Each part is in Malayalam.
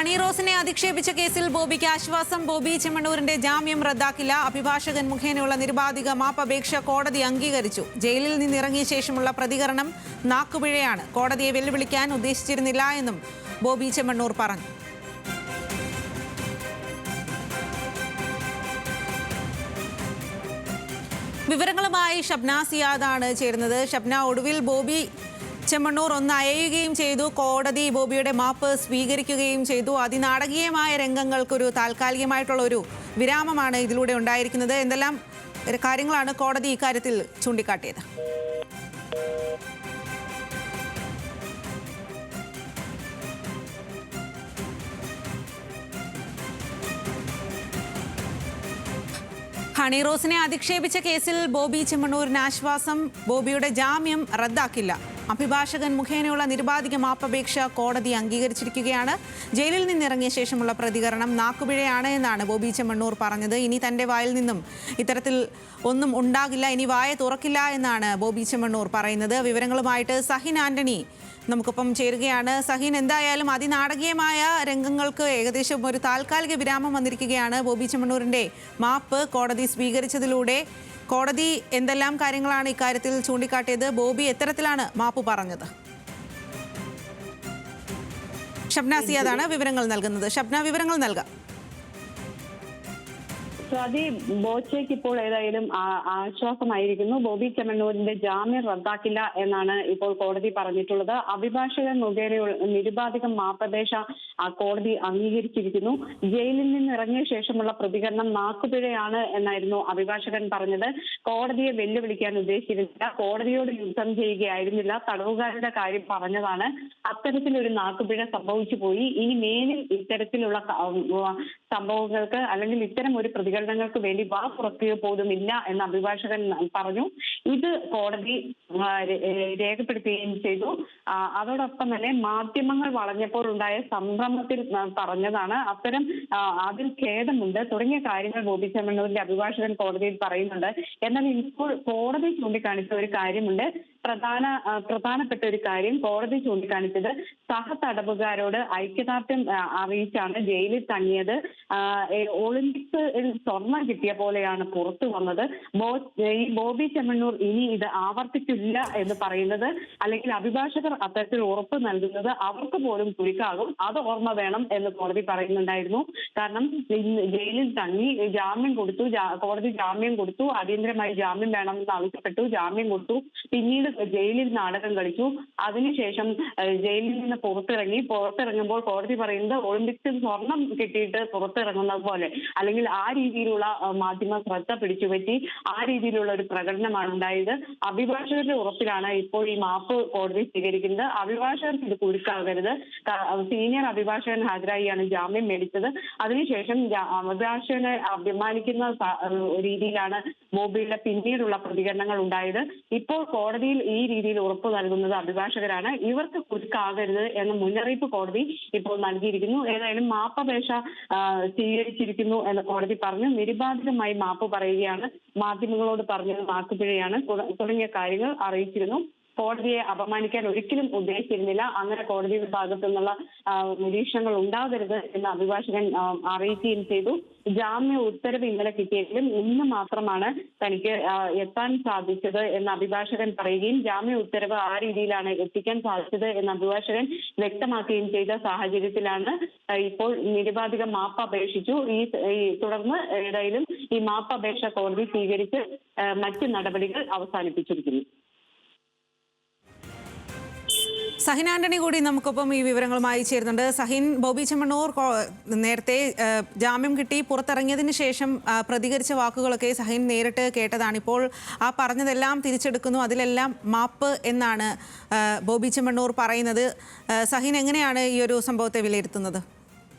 ഹണി റോസിനെ അധിക്ഷേപിച്ച കേസിൽ ബോബിക്ക് ആശ്വാസം. ബോബി ചെമ്മണ്ണൂരിന്റെ ജാമ്യം റദ്ദാക്കില്ല. അഭിഭാഷകൻ മുഖേനയുള്ള നിരുപാധിക മാപ്പപേക്ഷ കോടതി അംഗീകരിച്ചു. ജയിലിൽ നിന്നിറങ്ങിയ ശേഷമുള്ള പ്രതികരണം നാക്കുപിഴയാണ്. കോടതിയെ വെല്ലുവിളിക്കാൻ ഉദ്ദേശിച്ചിരുന്നില്ല എന്നും ബോബി ചെമ്മണ്ണൂർ പറഞ്ഞു. വിവരങ്ങളുമായി ഷബ്ന സിയാദാണ് ചേരുന്നത്. ഷബ്ന, ഒടുവിൽ ബോബി ചെമ്മണ്ണൂർ ഒന്ന് അയയുകയും ചെയ്തു. കോടതി ബോബിയുടെ മാപ്പ് സ്വീകരിക്കുകയും ചെയ്തു. അതിനാടകീയമായ രംഗങ്ങൾക്കൊരു താൽക്കാലികമായിട്ടുള്ള ഒരു വിരാമമാണ് ഇതിലൂടെ ഉണ്ടായിരിക്കുന്നത്. എന്തെല്ലാം കാര്യങ്ങളാണ് കോടതി ഇക്കാര്യത്തിൽ ചൂണ്ടിക്കാട്ടിയത്? ഹണി റോസിനെ അധിക്ഷേപിച്ച കേസിൽ ബോബി ചെമ്മണ്ണൂരിന് ആശ്വാസം. ബോബിയുടെ ജാമ്യം റദ്ദാക്കില്ല. അഭിഭാഷകൻ മുഖേനയുള്ള നിരുപാധിക മാപ്പപേക്ഷ കോടതി അംഗീകരിച്ചിരിക്കുകയാണ്. ജയിലിൽ നിന്നിറങ്ങിയ ശേഷമുള്ള പ്രതികരണം നാക്കുപിഴയാണ് എന്നാണ് ബോബി ചെമ്മണ്ണൂർ പറഞ്ഞത്. ഇനി തന്റെ വായിൽ നിന്നും ഇത്തരത്തിൽ ഒന്നും ഉണ്ടാകില്ല, ഇനി വായ തുറക്കില്ല എന്നാണ് ബോബി ചെമ്മണ്ണൂർ പറയുന്നത്. വിവരങ്ങളുമായിട്ട് സഹിൻ ആന്റണി നമുക്കൊപ്പം ചേരുകയാണ്. സഹിൻ, എന്തായാലും അതിനാടകീയമായ രംഗങ്ങൾക്ക് ഏകദേശം ഒരു താൽക്കാലിക വിരാമം വന്നിരിക്കുകയാണ്. ബോബി ചെമ്മണ്ണൂരിന്റെ മാപ്പ് കോടതി സ്വീകരിച്ചതിലൂടെ കോടതി എന്തെല്ലാം കാര്യങ്ങളാണ് ഇക്കാര്യത്തിൽ ചൂണ്ടിക്കാട്ടിയത്? ബോബി എത്തരത്തിലാണ് മാപ്പ് പറഞ്ഞത്? ഷബ്ന സിയാദാണ് വിവരങ്ങൾ നൽകുന്നത്. ഷബ്ന, വിവരങ്ങൾ നൽകാം. സ്വാതി, ബോച്ചയ്ക്ക് ഇപ്പോൾ ഏതായാലും ആശ്വാസമായിരിക്കുന്നു. ബോബി ചെമ്മണ്ണൂരിന്റെ ജാമ്യം റദ്ദാക്കില്ല എന്നാണ് ഇപ്പോൾ കോടതി പറഞ്ഞിട്ടുള്ളത്. അഭിഭാഷകൻ മുഖേനയുള്ള നിരുപാധികം മാപ്പപേക്ഷ കോടതി അംഗീകരിച്ചിരിക്കുന്നു. ജയിലിൽ നിന്ന് ഇറങ്ങിയ ശേഷമുള്ള പ്രതികരണം നാക്കുപിഴയാണ് എന്നായിരുന്നു അഭിഭാഷകൻ പറഞ്ഞത്. കോടതിയെ വെല്ലുവിളിക്കാൻ ഉദ്ദേശിച്ചിരുന്നില്ല, കോടതിയോട് യുദ്ധം ചെയ്യുകയായിരുന്നില്ല, തടവുകാരുടെ കാര്യം പറഞ്ഞതാണ്. അത്തരത്തിലൊരു നാക്കുപിഴ സംഭവിച്ചു പോയി. ഇനി മേലിൽ ഇത്തരത്തിലുള്ള സംഭവങ്ങൾക്ക് അല്ലെങ്കിൽ ഇത്തരം ഒരു പ്രതികരണങ്ങൾക്ക് വേണ്ടി വാ തുറക്കുക പോലുമില്ല എന്ന് അഭിഭാഷകൻ പറഞ്ഞു. ഇത് കോടതി രേഖപ്പെടുത്തുകയും ചെയ്തു. അതോടൊപ്പം തന്നെ മാധ്യമങ്ങൾ വളഞ്ഞപ്പോൾ ഉണ്ടായ സംഭ്രമത്തിൽ പറഞ്ഞതാണ്. അത്തരം അതിൽ ഖേദമുണ്ട് തുടങ്ങിയ കാര്യങ്ങൾ ബോബി ചെമ്മണ്ണൂരിന്റെ അഭിഭാഷകൻ കോടതിയിൽ പറയുന്നുണ്ട്. എന്നാൽ ഇപ്പോൾ കോടതി ചൂണ്ടിക്കാണിച്ച ഒരു കാര്യമുണ്ട്. പ്രധാനപ്പെട്ട ഒരു കാര്യം കോടതി ചൂണ്ടിക്കാണിച്ചത് സഹതടവുകാരോട് ഐക്യദാർഢ്യം അറിയിച്ചാണ് ജയിലിൽ തങ്ങിയത്. ഒളിമ്പിക്സിൽ സ്വർണം കിട്ടിയ പോലെയാണ് പുറത്തു വന്നത്. ഈ ബോബി ചെമ്മണ്ണൂർ ഇനി ഇത് ആവർത്തിക്കില്ല എന്ന് പറയുന്നത്, അല്ലെങ്കിൽ അഭിഭാഷകർ അത്തരത്തിൽ ഉറപ്പ് നൽകുന്നത് അവർക്ക് പോലും കുരുക്കാകും. അത് ഓർമ്മ വേണം എന്ന് കോടതി പറയുന്നുണ്ടായിരുന്നു. കാരണം ജയിലിൽ തങ്ങി ജാമ്യം കൊടുത്തു, കോടതി ജാമ്യം കൊടുത്തു, അടിയന്തരമായി ജാമ്യം വേണമെന്ന് ആവശ്യപ്പെട്ടു, ജാമ്യം കൊടുത്തു. പിന്നീട് ജയിലിൽ നാടകം കളിച്ചു. അതിനുശേഷം ജയിലിൽ നിന്ന് പുറത്തിറങ്ങുമ്പോൾ കോടതി പറയുന്നത് ഒളിമ്പിക്സിൽ സ്വർണം കിട്ടിയിട്ട് പുറത്തിറങ്ങുന്നത് പോലെ, അല്ലെങ്കിൽ ആ രീതിയിലുള്ള മാധ്യമ ശ്രദ്ധ പിടിച്ചുപറ്റി ആ രീതിയിലുള്ള ഒരു പ്രകടനമാണ് ഉണ്ടായത്. അഭിഭാഷകരുടെ ഉറപ്പിലാണ് ഇപ്പോൾ ഈ മാപ്പ് കോടതി സ്വീകരിക്കുന്നത്. അഭിഭാഷകർക്ക് ഇത് കുരുക്കാകരുത്. സീനിയർ അഭിഭാഷകൻ ഹാജരായിയാണ് ജാമ്യം മേടിച്ചത്. അതിനുശേഷം അഭിഭാഷകനെ അഭിമാനിക്കുന്ന രീതിയിലാണ് ബോബിയുടെ പിന്നീടുള്ള പ്രതികരണങ്ങൾ ഉണ്ടായത്. ഇപ്പോൾ കോടതിയിൽ ഈ രീതിയിൽ ഉറപ്പ് നൽകുന്നത് അഭിഭാഷകരാണ്. ഇവർക്ക് കുരുക്കാകരുത് എന്ന മുന്നറിയിപ്പ് കോടതി ഇപ്പോൾ നൽകിയിരിക്കുന്നു. ഏതായാലും മാപ്പപേക്ഷ സ്വീകരിച്ചിരിക്കുന്നു എന്ന് കോടതി പറഞ്ഞു. നിരുപാധികമായി മാപ്പ് പറയുകയാണ്, മാധ്യമങ്ങളോട് പറഞ്ഞത് നാക്കുപിഴയാണ് തുടങ്ങിയ കാര്യങ്ങൾ അറിയിച്ചിരുന്നു. കോടതിയെ അപമാനിക്കാൻ ഒരിക്കലും ഉദ്ദേശിച്ചിരുന്നില്ല. അങ്ങനെ കോടതിയുടെ ഭാഗത്തു നിന്നുള്ള നിരീക്ഷണങ്ങൾ ഉണ്ടാകരുത് എന്ന് അഭിഭാഷകൻ അറിയിക്കുകയും ചെയ്തു. ജാമ്യ ഉത്തരവ് ഇന്നലെ കിട്ടിയെങ്കിലും ഇന്ന് മാത്രമാണ് തനിക്ക് എത്താൻ സാധിച്ചത് എന്ന് അഭിഭാഷകൻ പറയുകയും ജാമ്യ ഉത്തരവ് ആ രീതിയിലാണ് എത്തിക്കാൻ സാധിച്ചത് എന്ന് അഭിഭാഷകൻ വ്യക്തമാക്കുകയും ചെയ്ത സാഹചര്യത്തിലാണ് ഇപ്പോൾ നിരുപാധികം മാപ്പ് അപേക്ഷിച്ചു. തുടർന്ന് ഏതായാലും ഈ മാപ്പപേക്ഷ കോടതി സ്വീകരിച്ച് മറ്റ് നടപടികൾ അവസാനിപ്പിച്ചിരിക്കുന്നു. സഹിൻ ആന്റണി കൂടി നമുക്കൊപ്പം ഈ വിവരങ്ങളുമായി ചേരുന്നുണ്ട്. സഹിൻ, ബോബി ചെമ്മണ്ണൂർ നേരത്തെ ജാമ്യം കിട്ടി പുറത്തിറങ്ങിയതിന് ശേഷം പ്രതികരിച്ച വാക്കുകളൊക്കെ സഹിൻ നേരിട്ട് കേട്ടതാണ്. ഇപ്പോൾ ആ പറഞ്ഞതെല്ലാം തിരിച്ചെടുക്കുന്നു, അതിലെല്ലാം മാപ്പ് എന്നാണ് ബോബി ചെമ്മണ്ണൂർ പറയുന്നത്. സഹിൻ, എങ്ങനെയാണ് ഈ ഒരു സംഭവത്തെ വിലയിരുത്തുന്നത്?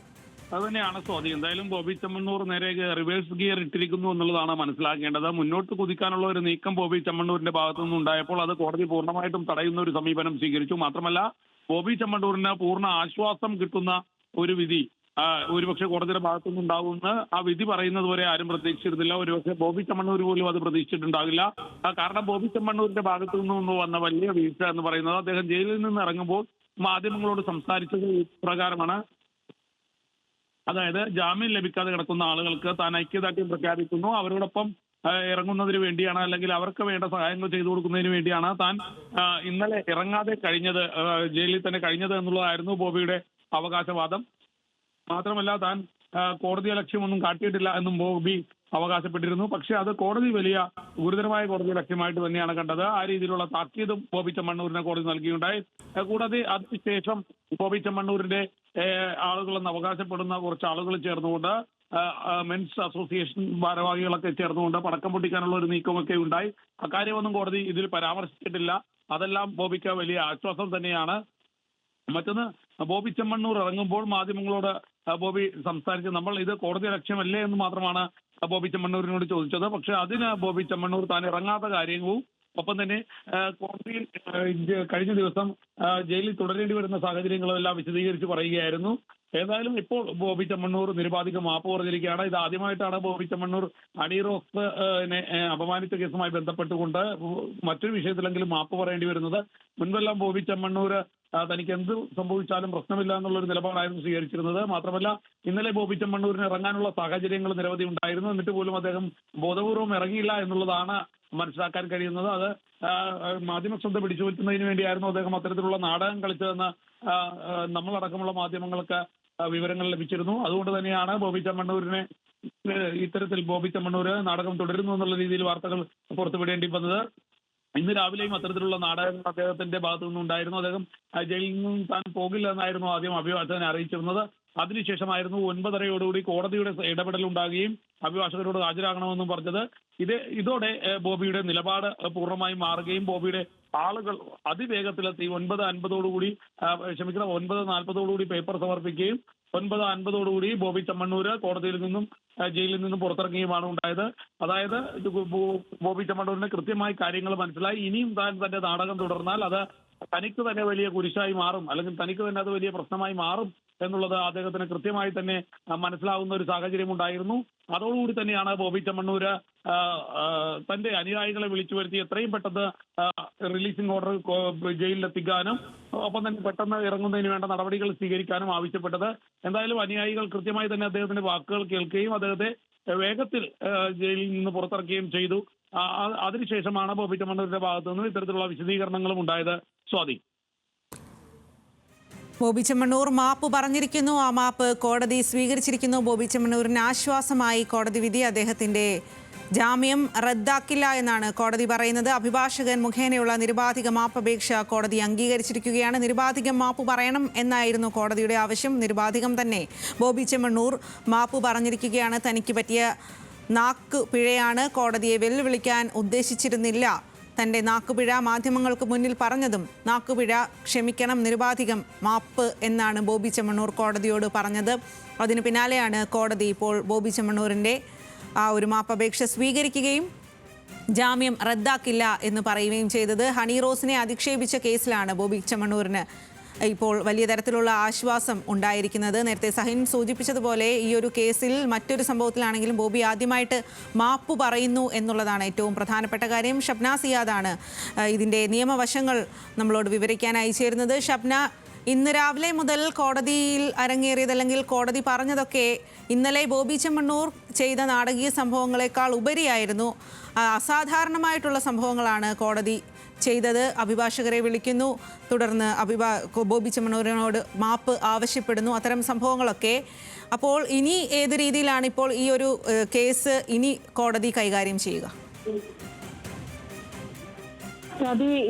അത് തന്നെയാണ് സ്വാതി. എന്തായാലും ബോബി ചെമ്മണ്ണൂർ നേരെ റിവേഴ്സ് ഗിയർ ഇട്ടിരിക്കുന്നു എന്നുള്ളതാണ് മനസ്സിലാക്കേണ്ടത്. മുന്നോട്ട് കുതിക്കാനുള്ള ഒരു നീക്കം ബോബി ചെമ്മണ്ണൂരിന്റെ ഭാഗത്തു നിന്നുണ്ടായപ്പോൾ അത് കോടതി പൂർണ്ണമായിട്ടും തടയുന്ന ഒരു സമീപനം സ്വീകരിച്ചു. മാത്രമല്ല, ബോബി ചെമ്മണ്ണൂരിന് പൂർണ്ണ ആശ്വാസം കിട്ടുന്ന ഒരു വിധി ഒരുപക്ഷെ കോടതിയുടെ ഭാഗത്തു നിന്നുണ്ടാകുമെന്ന് ആ വിധി പറയുന്നത് വരെ ആരും പ്രതീക്ഷിച്ചിരുന്നില്ല. ഒരുപക്ഷെ ബോബി ചെമ്മണ്ണൂർ പോലും അത് പ്രതീക്ഷിച്ചിട്ടുണ്ടാകില്ല. കാരണം ബോബി ചെമ്മണ്ണൂരിന്റെ ഭാഗത്തു നിന്ന് വന്ന വലിയ വീഴ്ച എന്ന് പറയുന്നത് അദ്ദേഹം ജയിലിൽ നിന്ന് ഇറങ്ങുമ്പോൾ മാധ്യമങ്ങളോട് സംസാരിച്ചത് ഇപ്രകാരമാണ്: അതായത് ജാമ്യം ലഭിക്കാതെ കിടക്കുന്ന ആളുകൾക്ക് താൻ ഐക്യദാർഢ്യം പ്രഖ്യാപിക്കുന്നു, അവരോടൊപ്പം ഇറങ്ങുന്നതിന് വേണ്ടിയാണ്, അല്ലെങ്കിൽ അവർക്ക് വേണ്ട സഹായങ്ങൾ ചെയ്തു കൊടുക്കുന്നതിന് വേണ്ടിയാണ് താൻ ഇന്നലെ ഇറങ്ങാതെ കഴിഞ്ഞത്, ജയിലിൽ തന്നെ കഴിഞ്ഞത് എന്നുള്ളതായിരുന്നു ബോബിയുടെ അവകാശവാദം. മാത്രമല്ല താൻ കോടതി ലക്ഷ്യമൊന്നും കാട്ടിയിട്ടില്ല എന്നും ബോബി അവകാശപ്പെട്ടിരുന്നു. പക്ഷെ അത് കോടതി വലിയ ഗുരുതരമായ കോടതി ലക്ഷ്യമായിട്ട് തന്നെയാണ് കണ്ടത്. ആ രീതിയിലുള്ള താക്കീതും ബോബി ചെമ്മണ്ണൂരിനെ കോടതി നൽകിയുണ്ടായി. കൂടാതെ അതിനുശേഷം ബോബി ചെമ്മണ്ണൂരിന്റെ ആളുകളെന്ന് അവകാശപ്പെടുന്ന കുറച്ച് ആളുകൾ ചേർന്നുകൊണ്ട് മെൻസ് അസോസിയേഷൻ ഭാരവാഹികളൊക്കെ ചേർന്നുകൊണ്ട് പടക്കം പൊട്ടിക്കാനുള്ള ഒരു നീക്കമൊക്കെ ഉണ്ടായി. അക്കാര്യമൊന്നും കോടതി ഇതിൽ പരാമർശിച്ചിട്ടില്ല. അതെല്ലാം ബോബിക്ക് വലിയ ആശ്വാസം തന്നെയാണ്. മറ്റൊന്ന്, ബോബി ചെമ്മണ്ണൂർ ഇറങ്ങുമ്പോൾ മാധ്യമങ്ങളോട് ബോബി സംസാരിച്ച് നമ്മൾ ഇത് കോടതി ലക്ഷ്യമല്ലേ എന്ന് മാത്രമാണ് ബോബി ചെമ്മണ്ണൂരിനോട് ചോദിച്ചത്. പക്ഷെ അതിന് ബോബി ചെമ്മണ്ണൂർ താൻ ഇറങ്ങാത്ത കാര്യവും ഒപ്പം തന്നെ കോടതിയിൽ കഴിഞ്ഞ ദിവസം ജയിലിൽ തുടരേണ്ടി വരുന്ന സാഹചര്യങ്ങളും എല്ലാം വിശദീകരിച്ച് പറയുകയായിരുന്നു. ഏതായാലും ഇപ്പോൾ ബോബി ചെമ്മണ്ണൂർ നിരുപാധികം മാപ്പ് പറഞ്ഞിരിക്കുകയാണ്. ഇത് ആദ്യമായിട്ടാണ് ബോബി ചെമ്മണ്ണൂർ ഹണി റോസിനെ അപമാനിച്ച കേസുമായി ബന്ധപ്പെട്ടുകൊണ്ട് മറ്റൊരു വിഷയത്തിലെങ്കിലും മാപ്പ് പറയേണ്ടി വരുന്നത്. മുൻപെല്ലാം ബോബി ചെമ്മണ്ണൂർ തനിക്ക് എന്ത് സംഭവിച്ചാലും പ്രശ്നമില്ല എന്നുള്ളൊരു നിലപാടായിരുന്നു സ്വീകരിച്ചിരുന്നത്. മാത്രമല്ല ഇന്നലെ ബോബി ചെമ്മണ്ണൂരിന് ഇറങ്ങാനുള്ള സാഹചര്യങ്ങൾ നിരവധി ഉണ്ടായിരുന്നു. എന്നിട്ട് പോലും അദ്ദേഹം ബോധപൂർവം ഇറങ്ങിയില്ല എന്നുള്ളതാണ് മനസ്സിലാക്കാൻ കഴിയുന്നത്. അത് മാധ്യമ ശ്രദ്ധ പിടിച്ചു പറ്റുന്നതിന് വേണ്ടിയായിരുന്നു അദ്ദേഹം അത്തരത്തിലുള്ള നാടകം കളിച്ചതെന്ന് നമ്മളടക്കമുള്ള മാധ്യമങ്ങൾക്ക് വിവരങ്ങൾ ലഭിച്ചിരുന്നു. അതുകൊണ്ട് തന്നെയാണ് ബോബി ചെമ്മണ്ണൂരിനെ ഇത്തരത്തിൽ ബോബി ചെമ്മണ്ണൂർ നാടകം തുടരുന്നു എന്നുള്ള രീതിയിൽ വാർത്തകൾ പുറത്തുവിടേണ്ടി വന്നത്. ഇന്ന് രാവിലെയും അത്തരത്തിലുള്ള നാടകങ്ങൾ അദ്ദേഹത്തിന്റെ ഭാഗത്തു നിന്നുണ്ടായിരുന്നു. അദ്ദേഹം ജയിലിൽ നിന്നും താൻ പോകില്ല എന്നായിരുന്നു ആദ്യം അഭിഭാഷകനെ അറിയിച്ചിരുന്നത്. അതിനുശേഷമായിരുന്നു 9:30 കോടതിയുടെ ഇടപെടൽ ഉണ്ടാകുകയും അഭിഭാഷകരോട് ഹാജരാകണമെന്നും പറഞ്ഞത്. ഇതോടെ ബോബിയുടെ നിലപാട് പൂർണ്ണമായും മാറുകയും ബോബിയുടെ ആളുകൾ അതിവേഗത്തിലെത്തി 9:50 9:40 പേപ്പർ സമർപ്പിക്കുകയും 9:50 ബോബി ചെമ്മണ്ണൂര് കോടതിയിൽ നിന്നും ജയിലിൽ നിന്നും പുറത്തിറങ്ങുകയുമാണ് ഉണ്ടായത്. അതായത് ബോബി ചെമ്മണ്ണൂരിന് കൃത്യമായി കാര്യങ്ങൾ മനസ്സിലായി. ഇനിയും താൻ തന്റെ നാടകം തുടർന്നാൽ അത് തനിക്ക് തന്നെ വലിയ കുരിശായി മാറും, അല്ലെങ്കിൽ തനിക്ക് തന്നെ അത് വലിയ പ്രശ്നമായി മാറും എന്നുള്ളത് അദ്ദേഹത്തിന് കൃത്യമായി തന്നെ മനസ്സിലാവുന്ന ഒരു സാഹചര്യം ഉണ്ടായിരുന്നു. അതോടുകൂടി തന്നെയാണ് ബോബി ചെമ്മണ്ണൂര് തന്റെ അനുയായികളെ വിളിച്ചു വരുത്തി എത്രയും പെട്ടെന്ന് റിലീസിംഗ് ഓർഡർ ജയിലിലെത്തിക്കാനും ഒപ്പം തന്നെ പെട്ടെന്ന് ഇറങ്ങുന്നതിന് വേണ്ട നടപടികൾ സ്വീകരിക്കാനും ആവശ്യപ്പെട്ടത്. എന്തായാലും അനുയായികൾ കൃത്യമായി തന്നെ അദ്ദേഹത്തിന്റെ വാക്കുകൾ കേൾക്കുകയും അദ്ദേഹത്തെ വേഗത്തിൽ ജയിലിൽ നിന്ന് പുറത്തിറക്കുകയും ചെയ്തു. അതിനുശേഷമാണ് ബോബി ചെമ്മണ്ണൂരിന്റെ ഭാഗത്തു നിന്നും ഇത്തരത്തിലുള്ള വിശദീകരണങ്ങളും ഉണ്ടായത്. സ്വാതി, ബോബി ചെമ്മണ്ണൂർ മാപ്പ് പറഞ്ഞിരിക്കുന്നു. ആ മാപ്പ് കോടതി സ്വീകരിച്ചിരിക്കുന്നു. ബോബി ചെമ്മണ്ണൂരിന് ആശ്വാസമായി കോടതി വിധി. അദ്ദേഹത്തിന്റെ ജാമ്യം റദ്ദാക്കില്ല എന്നാണ് കോടതി പറയുന്നത്. അഭിഭാഷകൻ മുഖേനയുള്ള നിരുപാധിക മാപ്പപേക്ഷ കോടതി അംഗീകരിച്ചിരിക്കുകയാണ്. നിരുപാധികം മാപ്പ് പറയണം എന്നായിരുന്നു കോടതിയുടെ ആവശ്യം. നിരുപാധികം തന്നെ ബോബി ചെമ്മണ്ണൂർ മാപ്പ് പറഞ്ഞിരിക്കുകയാണ്. തനിക്ക് പറ്റിയ നാക്കുപിഴയാണ്, കോടതിയെ വെല്ലുവിളിക്കാൻ ഉദ്ദേശിച്ചിരുന്നില്ല. തൻ്റെ നാക്കുപിഴ മാധ്യമങ്ങൾക്ക് മുന്നിൽ പറഞ്ഞതും നാക്കുപിഴ ക്ഷമിക്കണം, നിരുപാധികം മാപ്പ് എന്നാണ് ബോബി ചെമ്മണ്ണൂർ കോടതിയോട് പറഞ്ഞത്. അതിനു പിന്നാലെയാണ് കോടതി ഇപ്പോൾ ബോബി ചെമ്മണ്ണൂരിൻ്റെ ആ ഒരു മാപ്പപേക്ഷ സ്വീകരിക്കുകയും ജാമ്യം റദ്ദാക്കില്ല എന്ന് പറയുകയും ചെയ്തത്. ഹണി റോസിനെ അധിക്ഷേപിച്ച കേസിലാണ് ബോബി ചെമ്മണ്ണൂരിന് ഇപ്പോൾ വലിയ തരത്തിലുള്ള ആശ്വാസം ഉണ്ടായിരിക്കുന്നത്. നേരത്തെ സഹിൻ സൂചിപ്പിച്ചതുപോലെ ഈ ഒരു കേസിൽ മറ്റൊരു സംഭവത്തിലാണെങ്കിലും ബോബി ആദ്യമായിട്ട് മാപ്പ് പറയുന്നു എന്നുള്ളതാണ് ഏറ്റവും പ്രധാനപ്പെട്ട കാര്യം. ഷബ്ന സിയാദാണ് ഇതിൻ്റെ നിയമവശങ്ങൾ നമ്മളോട് വിവരിക്കാനായി ചേരുന്നത്. ഷബ്ന, ഇന്ന് രാവിലെ മുതൽ കോടതിയിൽ അരങ്ങേറിയത് അല്ലെങ്കിൽ കോടതി പറഞ്ഞതൊക്കെ ഇന്നലെ ബോബി ചെമ്മണ്ണൂർ ചെയ്ത നാടകീയ സംഭവങ്ങളെക്കാൾ ഉപരിയായിരുന്നു. അസാധാരണമായിട്ടുള്ള സംഭവങ്ങളാണ് കോടതി ചെയ്തത്. അഭിഭാഷകരെ വിളിക്കുന്നു, തുടർന്ന് ബോബി ചെമ്മണ്ണൂരിനോട് മാപ്പ് ആവശ്യപ്പെടുന്നു, അത്തരം സംഭവങ്ങളൊക്കെ. അപ്പോൾ ഇനി ഏത് രീതിയിലാണ് ഇപ്പോൾ ഈ ഒരു കേസ് ഇനി കോടതി കൈകാര്യം ചെയ്യുക?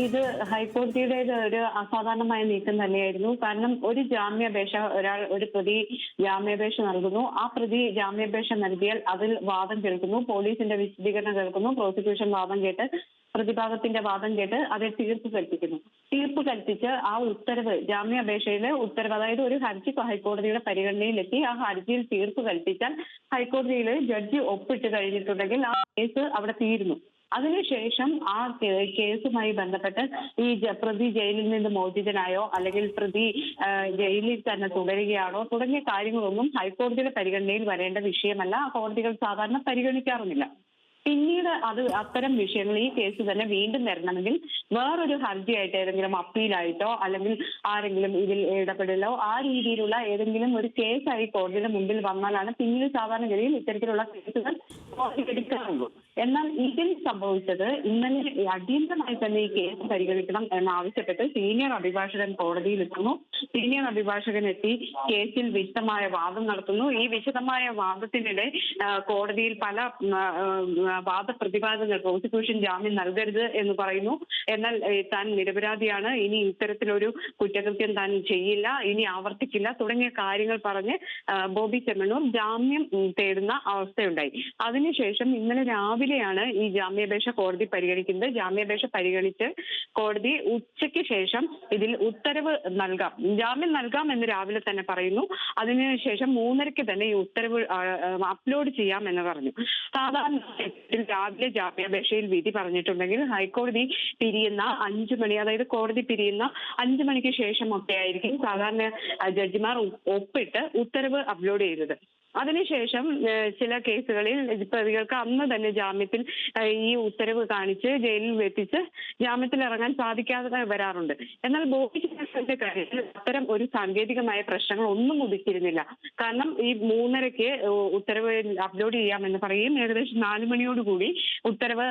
ഇത് ഹൈക്കോടതിയുടെ ഒരു അസാധാരണമായ നീക്കം തന്നെയായിരുന്നു. കാരണം ഒരു ജാമ്യാപേക്ഷ, ഒരു പ്രതി ജാമ്യാപേക്ഷ നൽകുന്നു. ആ പ്രതി ജാമ്യാപേക്ഷ നൽകിയാൽ അതിൽ വാദം കേൾക്കുന്നു, പോലീസിന്റെ വിശദീകരണം കേൾക്കുന്നു, പ്രോസിക്യൂഷൻ വാദം കേട്ട് പ്രതിഭാഗത്തിന്റെ വാദം കേട്ട് അതിൽ തീർപ്പ് കൽപ്പിക്കുന്നു. തീർപ്പ് കൽപ്പിച്ച് ആ ഉത്തരവ്, ജാമ്യാപേക്ഷയിലെ ഉത്തരവ്, അതായത് ഒരു ഹർജി ഹൈക്കോടതിയുടെ പരിഗണനയിലെത്തി ആ ഹർജിയിൽ തീർപ്പ് കൽപ്പിച്ചാൽ ഹൈക്കോടതിയിൽ ജഡ്ജി ഒപ്പിട്ട് കഴിഞ്ഞിട്ടുണ്ടെങ്കിൽ ആ കേസ് അവിടെ തീരുന്നു. അതിനുശേഷം ആ കേസുമായി ബന്ധപ്പെട്ട് ഈ പ്രതി ജയിലിൽ നിന്ന് മോചിതനായോ അല്ലെങ്കിൽ പ്രതി ജയിലിൽ തന്നെ തുടരുകയാണോ തുടങ്ങിയ കാര്യങ്ങളൊന്നും ഹൈക്കോടതിയുടെ പരിഗണനയിൽ വരേണ്ട വിഷയമല്ല. കോടതികൾ സാധാരണ പരിഗണിക്കാറുമില്ല. പിന്നീട് അത്തരം വിഷയങ്ങൾ ഈ കേസ് തന്നെ വീണ്ടും വരണമെങ്കിൽ വേറൊരു ഹർജിയായിട്ട് ഏതെങ്കിലും അപ്പീലായിട്ടോ അല്ലെങ്കിൽ ആരെങ്കിലും ഇതിൽ ഇടപെടലോ ആ രീതിയിലുള്ള ഏതെങ്കിലും ഒരു കേസായി കോടതിയുടെ മുമ്പിൽ വന്നാലാണ് പിന്നീട് സാധാരണഗതിയിൽ ഇത്തരത്തിലുള്ള കേസുകൾ കോടതി എടുക്കാറുള്ളൂ. എന്നാൽ ഇതിൽ സംഭവിച്ചത് ഇന്നലെ അടിയന്തരമായി തന്നെ ഈ കേസ് പരിഗണിക്കണം എന്നാവശ്യപ്പെട്ട് സീനിയർ അഭിഭാഷകൻ കോടതിയിൽ എത്തുന്നു. സീനിയർ അഭിഭാഷകൻ എത്തി കേസിൽ വിശദമായ വാദം നടത്തുന്നു. ഈ വിശദമായ വാദത്തിനിടെ കോടതിയിൽ പല വാദപ്രതിവാദങ്ങൾ, പ്രോസിക്യൂഷൻ ജാമ്യം നൽകരുത് എന്ന് പറയുന്നു. എന്നാൽ താൻ നിരപരാധിയാണ്, ഇനി ഇത്തരത്തിലൊരു കുറ്റകൃത്യം താൻ ചെയ്യില്ല, ഇനി ആവർത്തിക്കില്ല തുടങ്ങിയ കാര്യങ്ങൾ പറഞ്ഞ് ബോബി ചെമ്മണ്ണൂർ ജാമ്യം തേടുന്ന അവസ്ഥയുണ്ടായി. അതിനുശേഷം ഇന്നലെ രാവിലെയാണ് ഈ ജാമ്യാപേക്ഷ കോടതി പരിഗണിക്കുന്നത്. ജാമ്യാപേക്ഷ പരിഗണിച്ച് കോടതി ഉച്ചയ്ക്ക് ശേഷം ഇതിൽ ഉത്തരവ് നൽകാം, ജാമ്യം നൽകാം എന്ന് രാവിലെ തന്നെ പറയുന്നു. അതിനുശേഷം 3:30 തന്നെ ഈ ഉത്തരവ് അപ്ലോഡ് ചെയ്യാം എന്ന് പറഞ്ഞു. സാധാരണ രാവിലെ ജാമ്യാപേക്ഷയിൽ വിധി പറഞ്ഞിട്ടുണ്ടെങ്കിൽ ഹൈക്കോടതി പിരിയുന്ന 5 മണി, അതായത് കോടതി പിരിയുന്ന 5 മണിക്ക് ശേഷം ഒക്കെ ആയിരിക്കും സാധാരണ ജഡ്ജിമാർ ഒപ്പിട്ട് ഉത്തരവ് അപ്ലോഡ് ചെയ്തത്. അതിനുശേഷം ചില കേസുകളിൽ പ്രതികൾക്ക് അന്ന് തന്നെ ജാമ്യത്തിൽ ഈ ഉത്തരവ് കാണിച്ച് ജയിലിൽ എത്തിച്ച് ജാമ്യത്തിൽ ഇറങ്ങാൻ സാധിക്കാതെ വരാറുണ്ട്. എന്നാൽ ബോബി ചെമ്മണ്ണൂരിന്റെ കാര്യത്തിൽ അത്തരം ഒരു സാങ്കേതികമായ പ്രശ്നങ്ങൾ ഒന്നും ഉദിച്ചിരുന്നില്ല. കാരണം ഈ 3:30 ഉത്തരവ് അപ്ലോഡ് ചെയ്യാമെന്ന് പറയുകയും ഏകദേശം 4 മണിയോടുകൂടി ഉത്തരവ്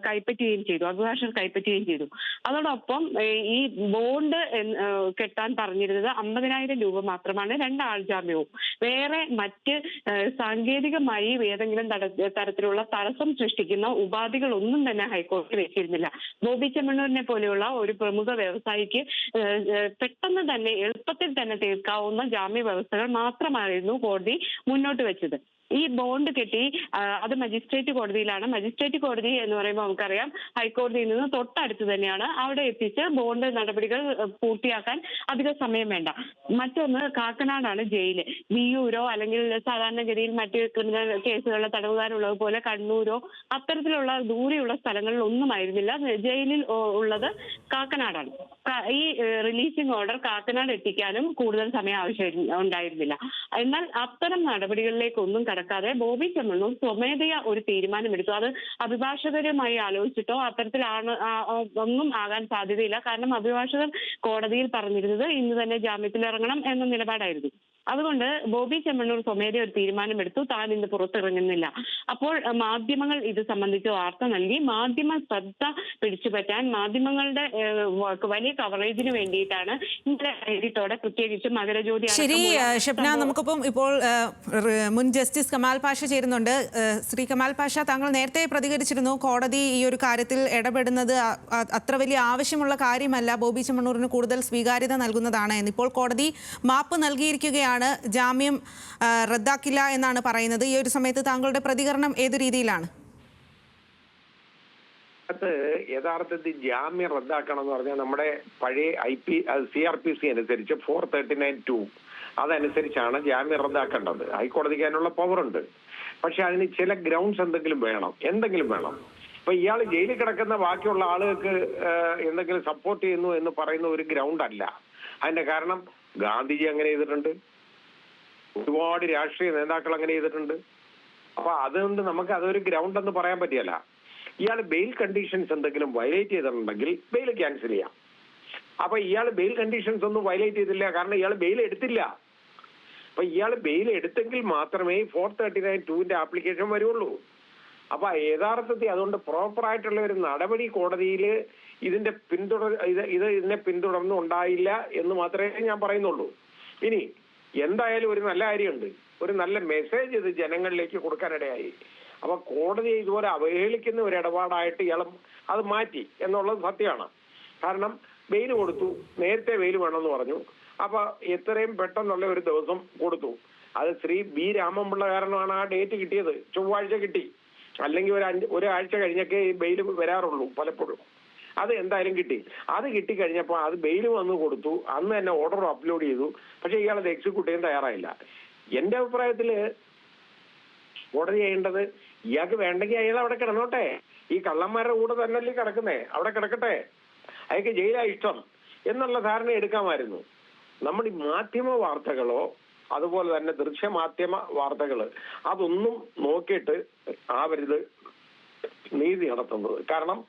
കൈപ്പറ്റുകയും ചെയ്തു, അഭിഭാഷകർ കൈപ്പറ്റുകയും ചെയ്തു. അതോടൊപ്പം ഈ ബോണ്ട് കെട്ടാൻ പറഞ്ഞിരുന്നത് 50,000 രൂപ മാത്രമാണ്, 2 ആൾ ജാമ്യവും. വേറെ മറ്റ് സാങ്കേതികമായി ഏതെങ്കിലും തരത്തിലുള്ള തടസ്സം സൃഷ്ടിക്കുന്ന ഉപാധികളൊന്നും തന്നെ ഹൈക്കോടതി വെച്ചിരുന്നില്ല. ബോബി ചെമ്മണ്ണൂരിനെ പോലെയുള്ള ഒരു പ്രമുഖ വ്യവസായിക്ക് പെട്ടെന്ന് തന്നെ എളുപ്പത്തിൽ തന്നെ തീർക്കാവുന്ന ജാമ്യ വ്യവസ്ഥകൾ മാത്രമായിരുന്നു കോടതി മുന്നോട്ട് വെച്ചത്. ഈ ബോണ്ട് കെട്ടി അത് മജിസ്ട്രേറ്റ് കോടതിയിലാണ്. മജിസ്ട്രേറ്റ് കോടതി എന്ന് പറയുമ്പോൾ നമുക്കറിയാം ഹൈക്കോടതിയിൽ നിന്ന് തൊട്ടടുത്ത് തന്നെയാണ്. അവിടെ എത്തിച്ച് ബോണ്ട് നടപടികൾ പൂർത്തിയാക്കാൻ അധിക സമയം വേണ്ട. മറ്റൊന്ന് കാക്കനാടാണ് ജയില്. വിയ്യൂരോ അല്ലെങ്കിൽ സാധാരണഗതിയിൽ മറ്റ് ക്രിമിനൽ കേസുകളിലെ തടവുകാരുള്ളത് പോലെ കണ്ണൂരോ അത്തരത്തിലുള്ള ദൂരെയുള്ള സ്ഥലങ്ങളിൽ ഒന്നുമായിരുന്നില്ല. ജയിലിൽ ഉള്ളത് കാക്കനാടാണ്. ഈ റിലീസിംഗ് ഓർഡർ കാക്കനാട് എത്തിക്കാനും കൂടുതൽ സമയം ആവശ്യം ഉണ്ടായിരുന്നില്ല. എന്നാൽ അത്തരം നടപടികളിലേക്കൊന്നും കടക്കാതെ ബോബി ചെമ്മണ്ണൂർ സ്വമേധയാ ഒരു തീരുമാനമെടുത്തു. അത് അഭിഭാഷകരുമായി ആലോചിച്ചിട്ടോ അത്തരത്തിലാണ് ഒന്നും ആകാൻ സാധ്യതയില്ല. കാരണം അഭിഭാഷകർ കോടതിയിൽ പറഞ്ഞിരുന്നത് ഇന്ന് തന്നെ ജാമ്യത്തിൽ ഇറങ്ങണം എന്ന നിലപാടായിരുന്നു. അതുകൊണ്ട് ബോബി ചെമ്മണ്ണൂർ സ്വമേധയാ ഒരു തീരുമാനമെടുത്തു, താൻ ഇന്ന് പുറത്തിറങ്ങുന്നില്ല. അപ്പോൾ മാധ്യമങ്ങൾ ഇത് സംബന്ധിച്ച് വാർത്ത നൽകി. മാധ്യമ ശ്രദ്ധ പിടിച്ചുപറ്റാൻ മാധ്യമങ്ങളുടെ വലിയ കവറേജിന് വേണ്ടിയിട്ടാണ് ഇന്നലെ എഡിറ്റോടെ പ്രത്യേകിച്ച് മകരജ്യോതി. ശരി ഷബ്ന, നമുക്കിപ്പം ഇപ്പോൾ മുൻ ജസ്റ്റിസ് കമാൽ പാഷ ചേരുന്നുണ്ട്. ശ്രീ കമാൽ പാഷ, താങ്കൾ നേരത്തെ പ്രതികരിച്ചിരുന്നു കോടതി ഈ ഒരു കാര്യത്തിൽ ഇടപെടുന്നത് അത്ര വലിയ ആവശ്യമുള്ള കാര്യമല്ല, ബോബി ചെമ്മണ്ണൂരിന് കൂടുതൽ സ്വീകാര്യത നൽകുന്നതാണ് എന്ന്. ഇപ്പോൾ കോടതി മാപ്പ് നൽകിയിരിക്കുകയാണ്, ജാമ്യം റദ്ദാക്കില്ല എന്നാണ് പറയുന്നത്. ഈ ഒരു സമയത്ത് താങ്കളുടെ പ്രതികരണം ഏത് രീതിയിലാണ്? അത് യഥാർത്ഥത്തിൽ ജാമ്യം റദ്ദാക്കണം എന്ന് പറഞ്ഞാൽ നമ്മുടെ പഴയ CRPC അനുസരിച്ച് 439(2) അതനുസരിച്ചാണ് ജാമ്യം റദ്ദാക്കേണ്ടത്. ഹൈക്കോടതിക്ക് അതിനുള്ള പവറുണ്ട്. പക്ഷെ അതിന് ചില ഗ്രൗണ്ട്സ് എന്തെങ്കിലും വേണം. ഇപ്പൊ ഇയാൾ ജയിലിൽ കിടക്കുന്ന ബാക്കിയുള്ള ആളുകൾക്ക് എന്തെങ്കിലും സപ്പോർട്ട് ചെയ്യുന്നു എന്ന് പറയുന്ന ഒരു ഗ്രൗണ്ട് അല്ല. അതിന്റെ കാരണം ഗാന്ധിജി അങ്ങനെ ചെയ്തിട്ടുണ്ട്, ഒരുപാട് രാഷ്ട്രീയ നേതാക്കൾ അങ്ങനെ ചെയ്തിട്ടുണ്ട്. അപ്പൊ അതുകൊണ്ട് നമുക്ക് അതൊരു ഗ്രൗണ്ട് എന്ന് പറയാൻ പറ്റിയല്ല. ഇയാൾ ബെയിൽ കണ്ടീഷൻസ് എന്തെങ്കിലും വയലേറ്റ് ചെയ്തിട്ടുണ്ടെങ്കിൽ ബെയിൽ ക്യാൻസൽ ചെയ്യാം. അപ്പൊ ഇയാൾ ബെയിൽ കണ്ടീഷൻസ് ഒന്നും വയലേറ്റ് ചെയ്തില്ല, കാരണം ഇയാൾ ബെയിൽ എടുത്തില്ല. അപ്പൊ ഇയാൾ ബെയിൽ എടുത്തെങ്കിൽ മാത്രമേ 439(2) ആപ്ലിക്കേഷൻ വരുള്ളൂ. അപ്പൊ യഥാർത്ഥത്തിൽ അതുകൊണ്ട് പ്രോപ്പർ ആയിട്ടുള്ള ഒരു നടപടി കോടതിയിൽ ഇതിനെ പിന്തുടർന്ന് ഉണ്ടായില്ല എന്ന് മാത്രമേ ഞാൻ പറയുന്നുള്ളൂ. ഇനി എന്തായാലും ഒരു നല്ല കാര്യമുണ്ട്, ഒരു നല്ല മെസ്സേജ് ഇത് ജനങ്ങളിലേക്ക് കൊടുക്കാനിടയായി. അപ്പൊ കോടതിയെ ഇതുപോലെ അവഹേളിക്കുന്ന ഒരു ഇടപാടായിട്ട് ഇയാളും അത് മാറ്റി എന്നുള്ളത് സത്യമാണ്. കാരണം ബെയിൽ കൊടുത്തു, നേരത്തെ ബെയിൽ വേണമെന്ന് പറഞ്ഞു. അപ്പൊ എത്രയും പെട്ടെന്നുള്ള ഒരു ദിവസം കൊടുത്തു. അത് ശ്രീ B. രാമൻപിള്ള കാരണമാണ് ആ ഡേറ്റ് കിട്ടിയത്. ചൊവ്വാഴ്ച കിട്ടി, അല്ലെങ്കിൽ ഒരാഴ്ച കഴിഞ്ഞൊക്കെ ഈ ബെയിൽ വരാറുള്ളൂ പലപ്പോഴും. അത് എന്തായാലും കിട്ടി. അത് കിട്ടിക്കഴിഞ്ഞപ്പോൾ അത് ബെയിൽ വന്ന് കൊടുത്തു. അന്ന് തന്നെ ഓർഡർ അപ്ലോഡ് ചെയ്തു. പക്ഷെ ഇയാളത് എക്സിക്യൂട്ട് ചെയ്യാൻ തയ്യാറായില്ല. എന്റെ അഭിപ്രായത്തില് കോടതി ചെയ്യേണ്ടത്, ഇയാൾക്ക് വേണ്ടെങ്കിൽ അയാൾ അവിടെ കിടന്നോട്ടെ. ഈ കള്ളന്മാരുടെ കൂടെ തന്നെയല്ലേ കിടക്കുന്നേ, അവിടെ കിടക്കട്ടെ, അയാൾക്ക് ജയിലാ ഇഷ്ടം എന്നുള്ള ധാരണ എടുക്കാമായിരുന്നു. നമ്മൾ ഈ മാധ്യമ വാർത്തകളോ അതുപോലെ തന്നെ ദൃശ്യമാധ്യമ വാർത്തകള് അതൊന്നും നോക്കിയിട്ട് ആവരുത് നീതി നടത്തുന്നത്. കാരണം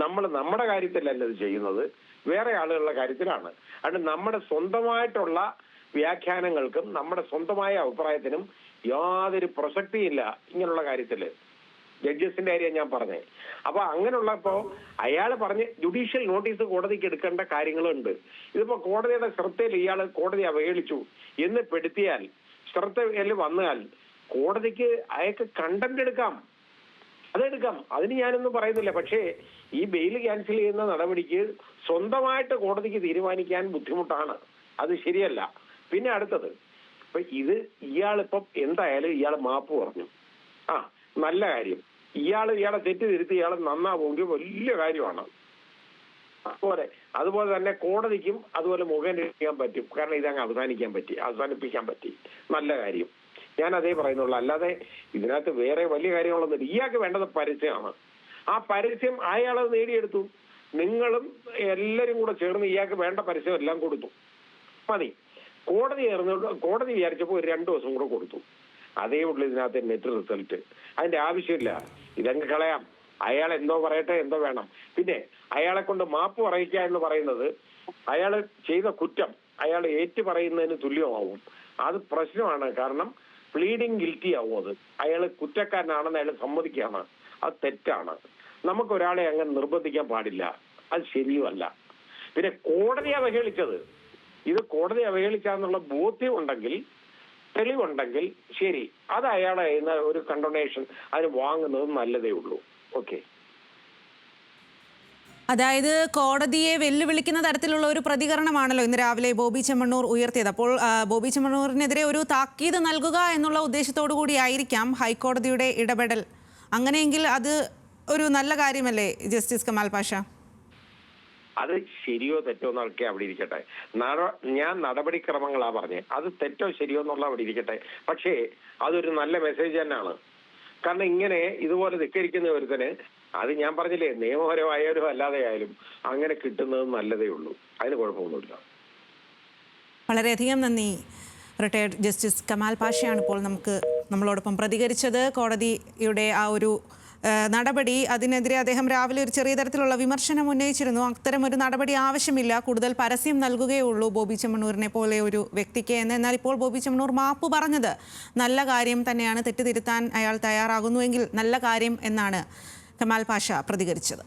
നമ്മൾ നമ്മുടെ കാര്യത്തിലല്ല ഇത് ചെയ്യുന്നത്, വേറെ ആളുകളുടെ കാര്യത്തിലാണ്. അതുകൊണ്ട് നമ്മുടെ സ്വന്തമായിട്ടുള്ള വ്യാഖ്യാനങ്ങൾക്കും നമ്മുടെ സ്വന്തമായ അഭിപ്രായത്തിനും യാതൊരു പ്രസക്തിയില്ല ഇങ്ങനെയുള്ള കാര്യത്തില്. ജഡ്ജസിന്റെ കാര്യം ഞാൻ പറഞ്ഞേ. അപ്പൊ അങ്ങനെയുള്ളപ്പോ അയാൾ പറഞ്ഞ് ജുഡീഷ്യൽ നോട്ടീസ് കോടതിക്ക് എടുക്കേണ്ട കാര്യങ്ങളുണ്ട്. ഇതിപ്പോ കോടതിയുടെ ശ്രദ്ധയിൽ ഇയാൾ കോടതി അവഹേളിച്ചു എന്ന് പെടുത്തിയാൽ, ശ്രദ്ധയിൽ വന്നാൽ കോടതിക്ക് അയാൾക്ക് കണ്ടന്റ് എടുക്കാം, അതെടുക്കാം. അതിന് ഞാനൊന്നും പറയുന്നില്ല. പക്ഷേ ഈ ബെയിൽ ക്യാൻസൽ ചെയ്യുന്ന നടപടിക്ക് സ്വന്തമായിട്ട് കോടതിക്ക് തീരുമാനിക്കാൻ ബുദ്ധിമുട്ടാണ്, അത് ശരിയല്ല. പിന്നെ അടുത്തത്, ഇപ്പൊ ഇയാളിപ്പം എന്തായാലും ഇയാൾ മാപ്പ് പറഞ്ഞു, നല്ല കാര്യം. ഇയാളെ തെറ്റ് തിരുത്തി ഇയാൾ നന്നാവുമെങ്കിൽ വലിയ കാര്യമാണ്. അതുപോലെ തന്നെ കോടതിക്കും അതുപോലെ മുഖം രക്ഷിക്കാൻ പറ്റും. കാരണം ഇതങ്ങ് അവസാനിപ്പിക്കാൻ പറ്റി, നല്ല കാര്യം. ഞാൻ അതേ പറയുന്നുള്ളൂ. അല്ലാതെ ഇതിനകത്ത് വേറെ വലിയ കാര്യങ്ങളൊന്നും. ഇയാൾക്ക് വേണ്ടത് പരസ്യമാണ്. ആ പരസ്യം അയാളത് നേടിയെടുത്തു. നിങ്ങളും എല്ലാരും കൂടെ ചേർന്ന് ഇയാൾക്ക് വേണ്ട പരസ്യം എല്ലാം കൊടുത്തു, മതി. കോടതി വിചാരിച്ചപ്പോൾ ഒരു 2 ദിവസം കൂടെ കൊടുത്തു. അതേ ഉള്ളൂ ഇതിനകത്ത് നെറ്റ് റിസൾട്ട്. അതിന്റെ ആവശ്യമില്ല, ഇതങ്ങ് കളയാം. അയാൾ എന്തോ പറയട്ടെ, എന്തോ വേണം. പിന്നെ അയാളെ കൊണ്ട് മാപ്പ് പറയിക്കുക എന്ന് പറയുന്നത് അയാൾ ചെയ്ത കുറ്റം അയാൾ ഏറ്റു പറയുന്നതിന് തുല്യമാവും. അത് പ്രശ്നമാണ്. കാരണം പ്ലീഡിങ് ഗിൽറ്റി ആവും. അത് അയാൾ കുറ്റക്കാരനാണെന്ന് അയാൾ സമ്മതിക്കുകയാണ്, അത് തെറ്റാണ്. നമുക്കൊരാളെ അങ്ങനെ നിർബന്ധിക്കാൻ പാടില്ല, അത് ശരിയുമല്ല. പിന്നെ കോടതി അവഹേളിച്ചത്, ഇത് കോടതി അവഹേളിച്ചാന്നുള്ള ബോധ്യം ഉണ്ടെങ്കിൽ, തെളിവുണ്ടെങ്കിൽ ശരി, അത് അയാളെ ഒരു കണ്ടോണേഷൻ അതിന് വാങ്ങുന്നത് നല്ലതേ ഉള്ളൂ. ഓക്കെ. അതായത് കോടതിയെ വെല്ലുവിളിക്കുന്ന തരത്തിലുള്ള ഒരു പ്രതികരണമാണല്ലോ ഇന്ന് രാവിലെ ബോബി ചെമ്മണ്ണൂർ ഉയർത്തിയത്. അപ്പോൾ ബോബി ചെമ്മണ്ണൂരിനെതിരെ ഒരു താക്കീത് നൽകുക എന്നുള്ള ഉദ്ദേശത്തോടു കൂടിയായിരിക്കാം ഹൈക്കോടതിയുടെ ഇടപെടൽ. അങ്ങനെയെങ്കിൽ അത് ഒരു നല്ല കാര്യമല്ലേ ജസ്റ്റിസ് കമാൽ പാഷ? അത് ശരിയോ തെറ്റോ എന്നൊക്കെ അവിടെ ഇരിക്കട്ടെ. ഞാൻ നടപടിക്രമങ്ങളാ പറഞ്ഞേ, അത് തെറ്റോ ശരിയോ എന്നുള്ള അവിടെ ഇരിക്കട്ടെ. പക്ഷേ അതൊരു നല്ല മെസ്സേജ് തന്നെയാണ്. കാരണം ഇങ്ങനെ ഇതുപോലെ ധിക്കരിക്കുന്ന ഒരുത്തന്, അത് ഞാൻ പറഞ്ഞില്ലേ, നിയമപരമായാലും അല്ലാതെ ആയാലും അങ്ങനെ കിട്ടുന്നത് നല്ലതേ ഉള്ളൂ, അതിന് കുഴപ്പമൊന്നുമില്ല. വളരെയധികം നന്ദി. റിട്ടയർഡ് ജസ്റ്റിസ് കമാൽ പാഷയാണ് ഇപ്പോൾ നമ്മളോടൊപ്പം പ്രതികരിച്ചത്. കോടതിയുടെ ആ ഒരു നടപടി, അതിനെതിരെ അദ്ദേഹം രാവിലെ ഒരു ചെറിയ തരത്തിലുള്ള വിമർശനം ഉന്നയിച്ചിരുന്നു. അത്തരമൊരു നടപടി ആവശ്യമില്ല, കൂടുതൽ പരസ്യം നൽകുകയുള്ളൂ ബോബി ചെമ്മണ്ണൂരിനെ പോലെ ഒരു വ്യക്തിക്ക് എന്ന്. എന്നാൽ ഇപ്പോൾ ബോബി ചെമ്മണ്ണൂർ മാപ്പ് പറഞ്ഞത് നല്ല കാര്യം തന്നെയാണ്. തെറ്റ് തിരുത്താൻ അയാൾ തയ്യാറാകുന്നുവെങ്കിൽ നല്ല കാര്യം എന്നാണ് കമാൽ പാഷ പ്രതികരിച്ചത്.